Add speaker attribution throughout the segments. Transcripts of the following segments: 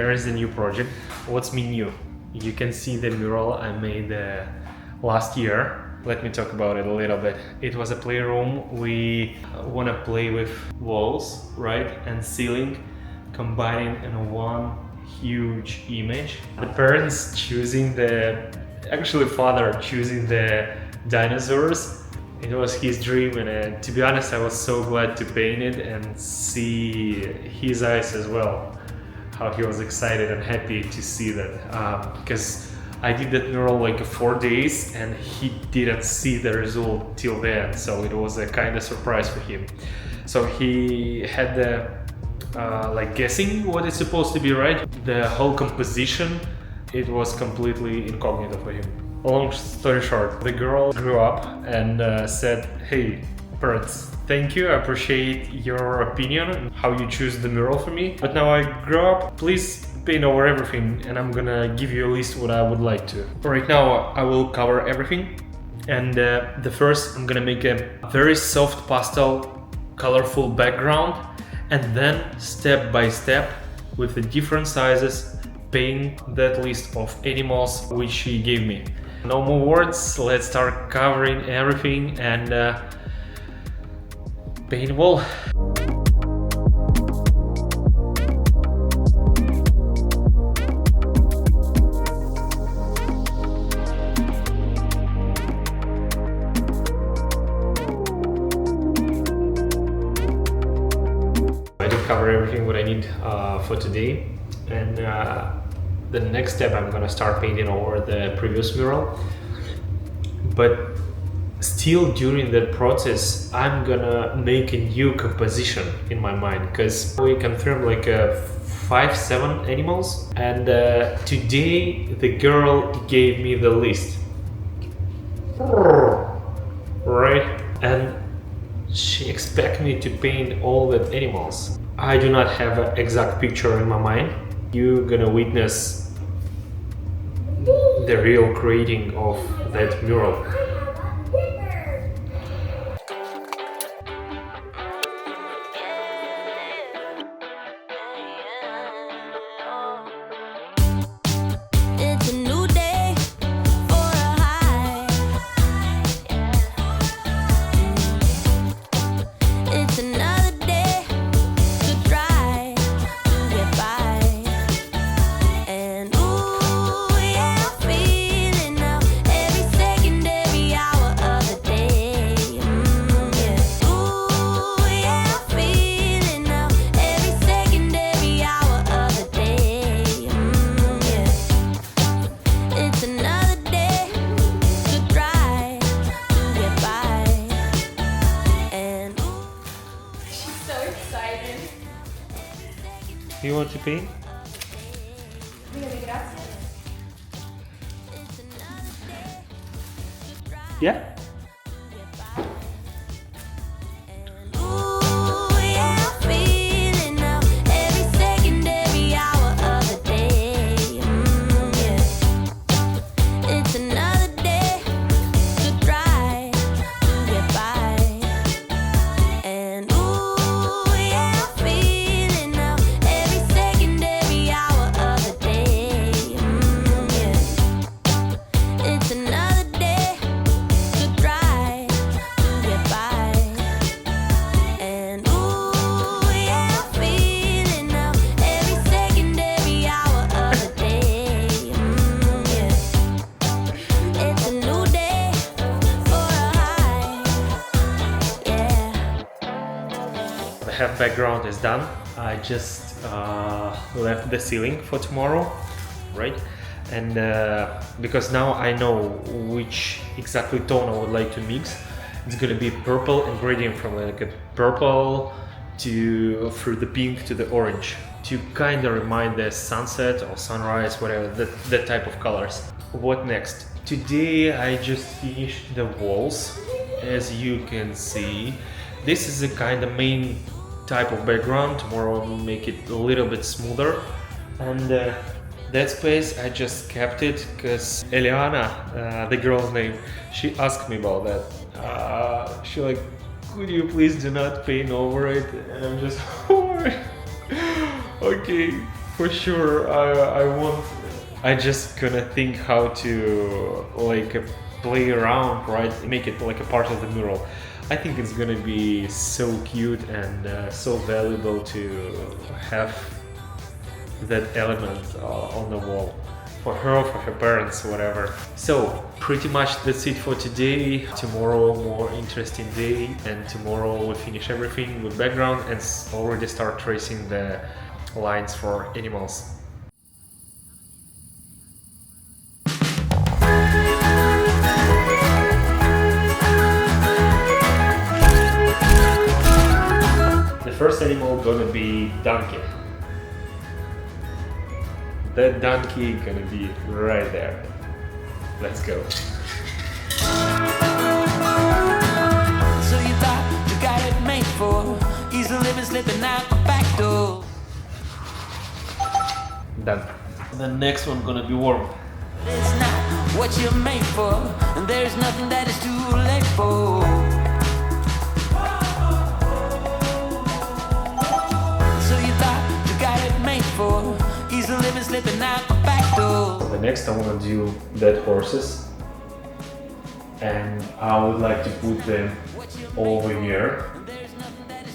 Speaker 1: here is the new project. What's me new? You can see the mural I made last year. Let me talk about it a little bit. It was a playroom. We want to play with walls, right, and ceiling, combining in one huge image. The parents choosing actually father choosing the dinosaurs. It was his dream, and to be honest, I was so glad to paint it and see his eyes as well, how he was excited and happy to see that, because I did that mural like 4 days and he didn't see the result till the end, so it was a kind of surprise for him. So he had the like guessing what it's supposed to be, right? The whole composition, it was completely incognito for him. Long story short, the girl grew up and said, "Hey, parents, thank you, I appreciate your opinion, how you choose the mural for me. But now I grow up, please paint over everything, and I'm gonna give you a list what I would like to." Right now I will cover everything, and the first I'm gonna make a very soft pastel, colorful background, and then step by step with the different sizes paint that list of animals which she gave me. No more words, let's start covering everything and paint wall. I did cover everything what I need for today, and the next step I'm gonna start painting over the previous mural. But still during that process I'm gonna make a new composition in my mind, because we confirmed like 5-7 animals, and today the girl gave me the list, right, and she expects me to paint all the animals. I do not have an exact picture in my mind. You're gonna witness the real creating of that mural.
Speaker 2: It's a new day for a high. It's another day to try to get by. And ooh, yeah, I'm feeling now every second, every hour of the day. Yeah. Ooh, yeah, I'm feeling now every second, every hour of the day. Yeah. It's another day to try to get by. And
Speaker 3: She's so excited.
Speaker 1: You want to paint?
Speaker 3: Dígame gracias.
Speaker 2: it's another day to try
Speaker 1: Yeah?
Speaker 2: to get by. And ooh, yeah, I'm feeling now every second, every hour of the day. Yeah. It's another day to try to get by. And ooh, yeah, I'm feeling now every second, every hour of the day. Yeah. It's another day to try to get by. And ooh, yeah, I'm feeling now every second, every hour of the day. Yeah. It's a new day for a high. Yeah.
Speaker 1: The half background is done. I just left the ceiling for tomorrow, right? And because now I know which exactly tone I would like to mix. It's gonna be purple and gradient from like a purple to through the pink to the orange, to kind of remind the sunset or sunrise, whatever, that type of colors. What next? Today I just finished the walls. As you can see, this is a kind of main type of background. Tomorrow I will make it a little bit smoother, and that space I just kept it because Eliana, the girl's name, she asked me about that. She like, could you please do not paint over it? And I'm just, okay, For sure, I want. I just gonna think how to like play around, right? Make it like a part of the mural. I think it's gonna be so cute and so valuable to have that element on the wall for her, for her parents, whatever. So pretty much that's it for today. Tomorrow more interesting day, and tomorrow we'll finish everything with background and already start tracing the lines for animals. The first animal gonna be donkey. That donkey gonna be right there. Let's go.
Speaker 4: So you thought you got it made for easy living, slipping out the back door.
Speaker 1: Done. The next one gonna be worm.
Speaker 4: It's not what you're made for, and there's nothing that is too late for. So you thought you got it made for easy living, slipping out the back door.
Speaker 1: The next I wanna do dead horses, and I would like to put them over here,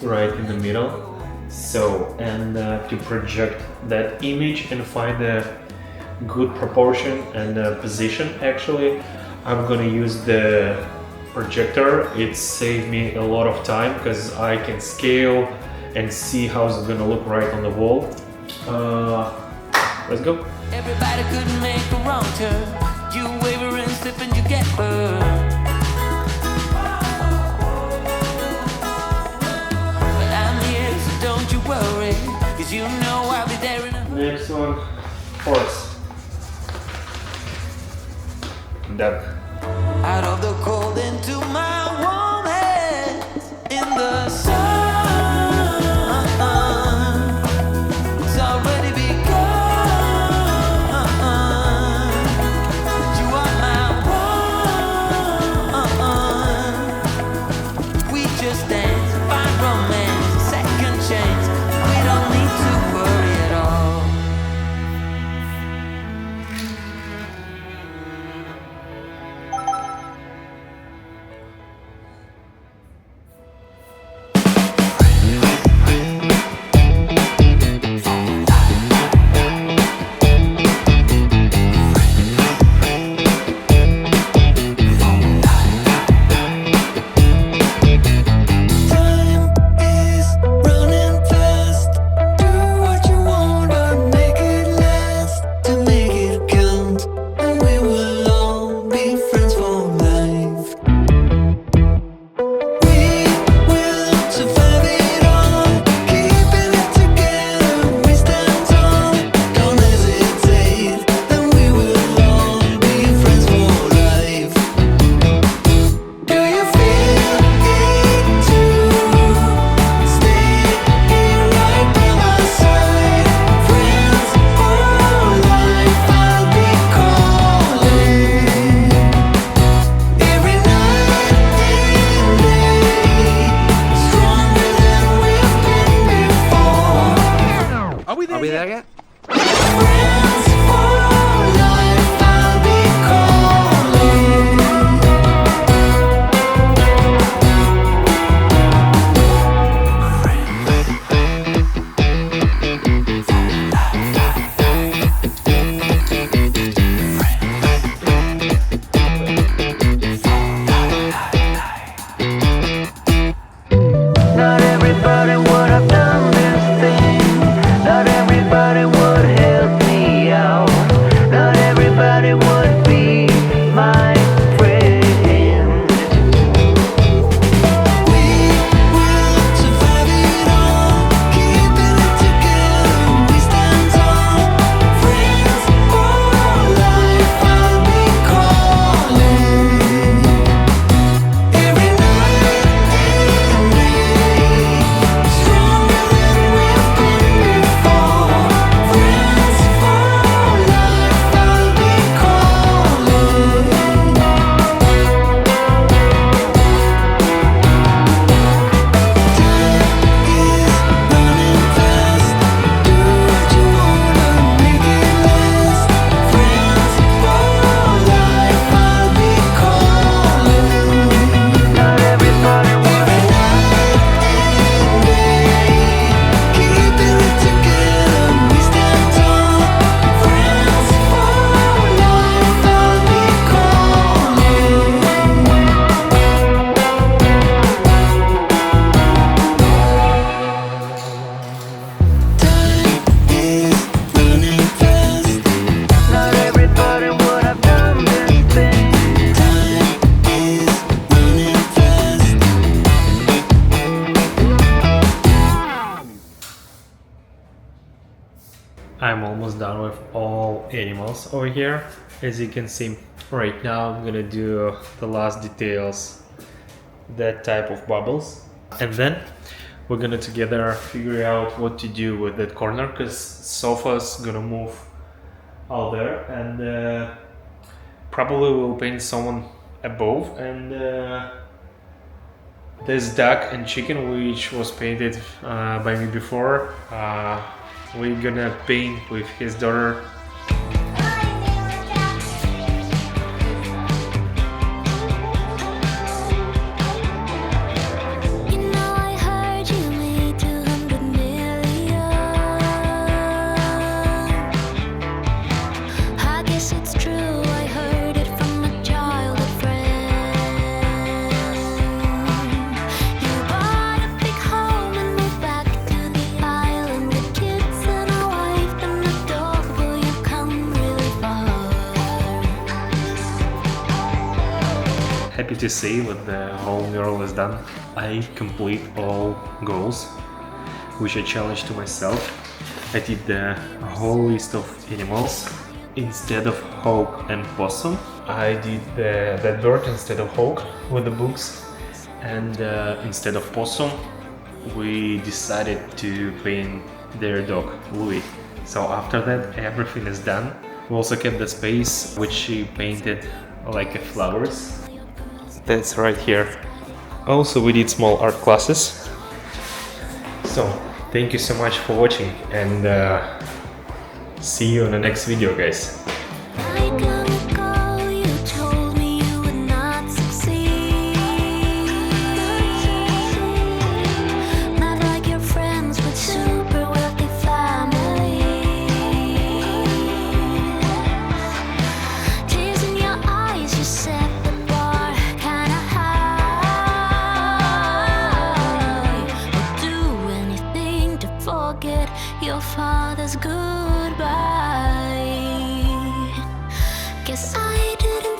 Speaker 1: right in the middle. So, and to project that image and find a good proportion and position. Actually, I'm gonna use the projector. It saved me a lot of time because I can scale and see how it's gonna look right on the wall. Let's go.
Speaker 4: Everybody couldn't make a wrong turn. You waver and slip and you get burned. But I'm here, so don't you worry, 'cause you know I'll be there in a
Speaker 1: Next one, horse. Done.
Speaker 4: out of the cold into my warm hands in the sun. It's already begun. You are my one. We just dance, find romance, second chance. We don't need to worry at all.
Speaker 1: done with all animals over here. As you can see, right now I'm gonna do the last details, that type of bubbles, and then we're gonna together figure out what to do with that corner, because sofa's gonna move out there, and probably we'll paint someone above, and this duck and chicken, which was painted by me before, we're gonna paint with his daughter. Happy to say that the whole mural is done. I complete all goals, which I challenged to myself. I did the whole list of animals. Instead of hawk and possum, I did that bird instead of hawk with the books. And instead of possum, we decided to paint their dog, Louis. So after that, everything is done. We also kept the space, which she painted like flowers. That's right here. Also, we did small art classes. So, thank you so much for watching, and see you in the next video, guys.
Speaker 2: Your father's goodbye. Guess I didn't